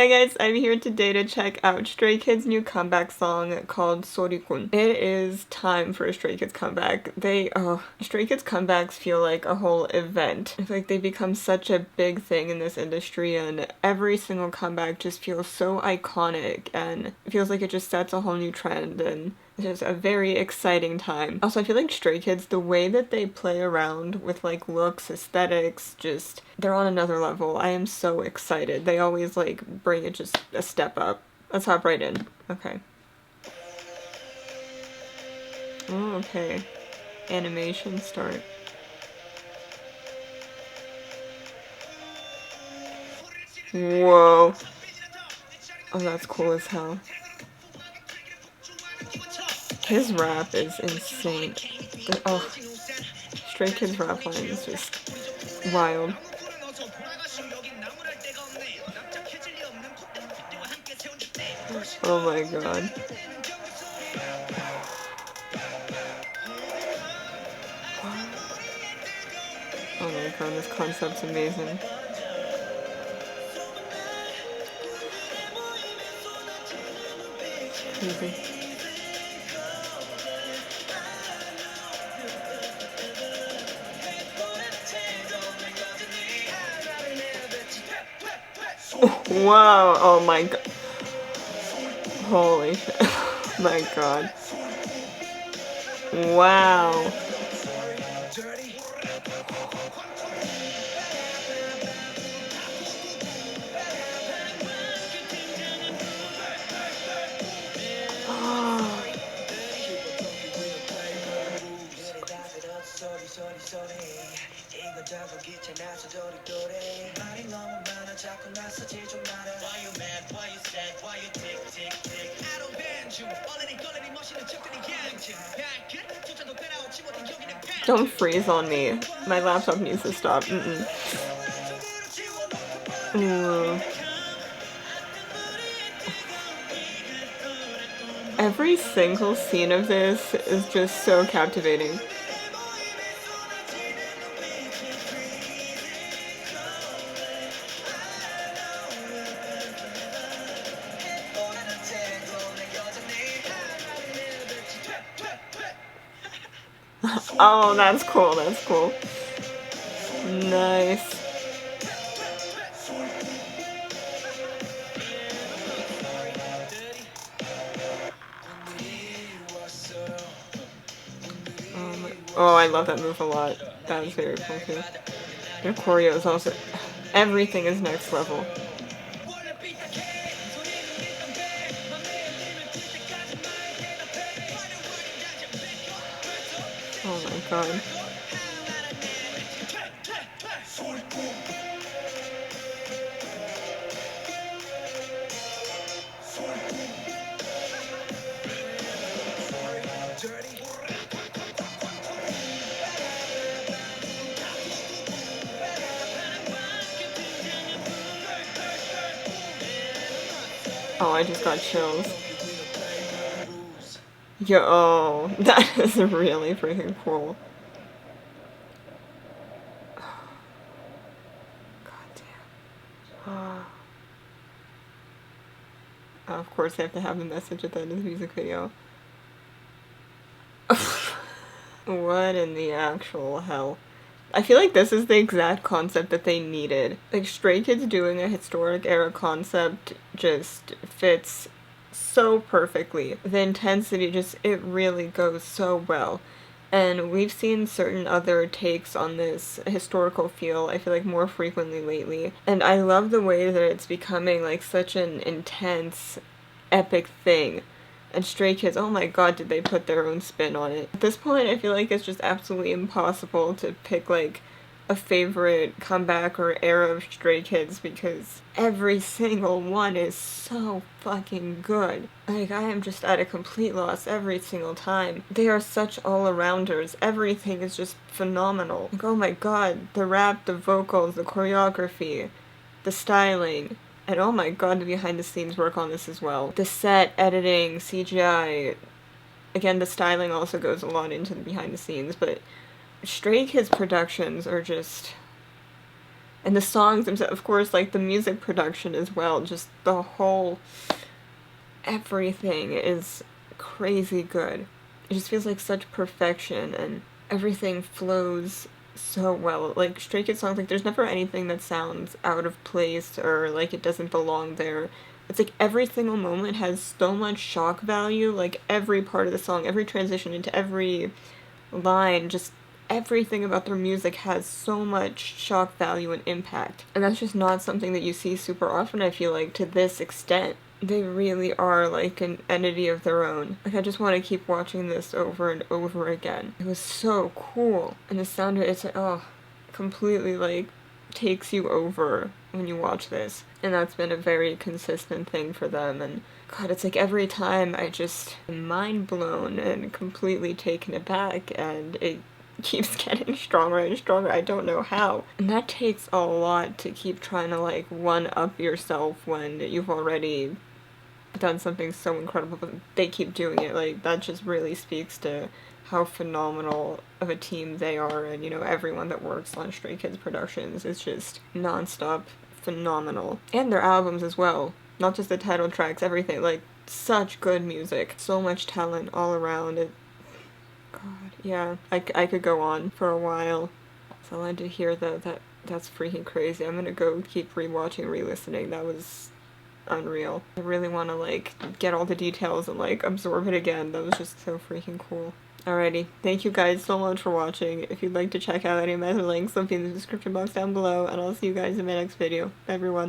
Hey guys, I'm here today to check out Stray Kids' new comeback song called Sorikun. It is time for a Stray Kids comeback. Stray Kids comebacks feel like a whole event. I feel like they become such a big thing in this industry, and every single comeback just feels so iconic, and it feels like it just sets a whole new trend, and it's just a very exciting time. Also, I feel like Stray Kids, the way that they play around with like looks, aesthetics, just they're on another level. I am so excited. They always like bring it just a step up. Let's hop right in. Okay. Oh, okay. Animation start. Whoa. Oh, that's cool as hell. His rap is insane. Oh, Stray Kids rap line is just wild. Oh my god. Oh my god, this concept's amazing. Crazy. Wow, oh my god. Holy shit. Oh my god. Wow. Don't freeze on me. My laptop needs to stop. Every single scene of this is just so captivating. Oh, that's cool, that's cool. Nice. Oh, I love that move a lot. That was very cool too. Their choreo is also... Everything is next level. Oh my god. Oh, I just got chills. Yo, that is really freaking cool. Of course, they have to have the message at the end of the music video. What in the actual hell? I feel like this is the exact concept that they needed. Like, Stray Kids doing a historic era concept just fits so perfectly. The intensity just, it really goes so well. And we've seen certain other takes on this historical feel, I feel like, more frequently lately. And I love the way that it's becoming like such an intense, epic thing. And Stray Kids, oh my god, did they put their own spin on it. At this point, I feel like it's just absolutely impossible to pick like a favorite comeback or era of Stray Kids because every single one is so fucking good. Like, I am just at a complete loss every single time. They are such all-arounders. Everything is just phenomenal. Like, oh my god, the rap, the vocals, the choreography, the styling. And oh my god, the behind-the-scenes work on this as well. The set, editing, CGI. Again, the styling also goes a lot into the behind-the-scenes, but Stray Kids productions are just... And the songs themselves, of course, like the music production as well, just the whole, everything is crazy good. It just feels like such perfection, and everything flows so well. Like Stray Kids songs, like there's never anything that sounds out of place or like it doesn't belong there. It's like every single moment has so much shock value, like every part of the song, every transition into every line, just everything about their music has so much shock value and impact. And that's just not something that you see super often, I feel like, to this extent. They really are like an entity of their own. Like, I just want to keep watching this over and over again. It was so cool. And the sound of it's like, oh, completely like takes you over when you watch this. And that's been a very consistent thing for them. And God, it's like every time I just am mind blown and completely taken aback, and it keeps getting stronger and stronger. I don't know how. And that takes a lot to keep trying to like one up yourself when you've already done something so incredible, but they keep doing it. Like, that just really speaks to how phenomenal of a team they are, and you know, everyone that works on Stray Kids Productions is just non-stop phenomenal. And their albums as well, not just the title tracks, everything. Like, such good music, so much talent all around. It, God, yeah, I could go on for a while. So I wanted to hear that's freaking crazy. I'm gonna go keep rewatching, re-listening. That was unreal. I really want to like get all the details and like absorb it again. That was just so freaking cool. Alrighty, thank you guys so much for watching. If you'd like to check out any of my other links, they'll be in the description box down below, and I'll see you guys in my next video. Bye everyone.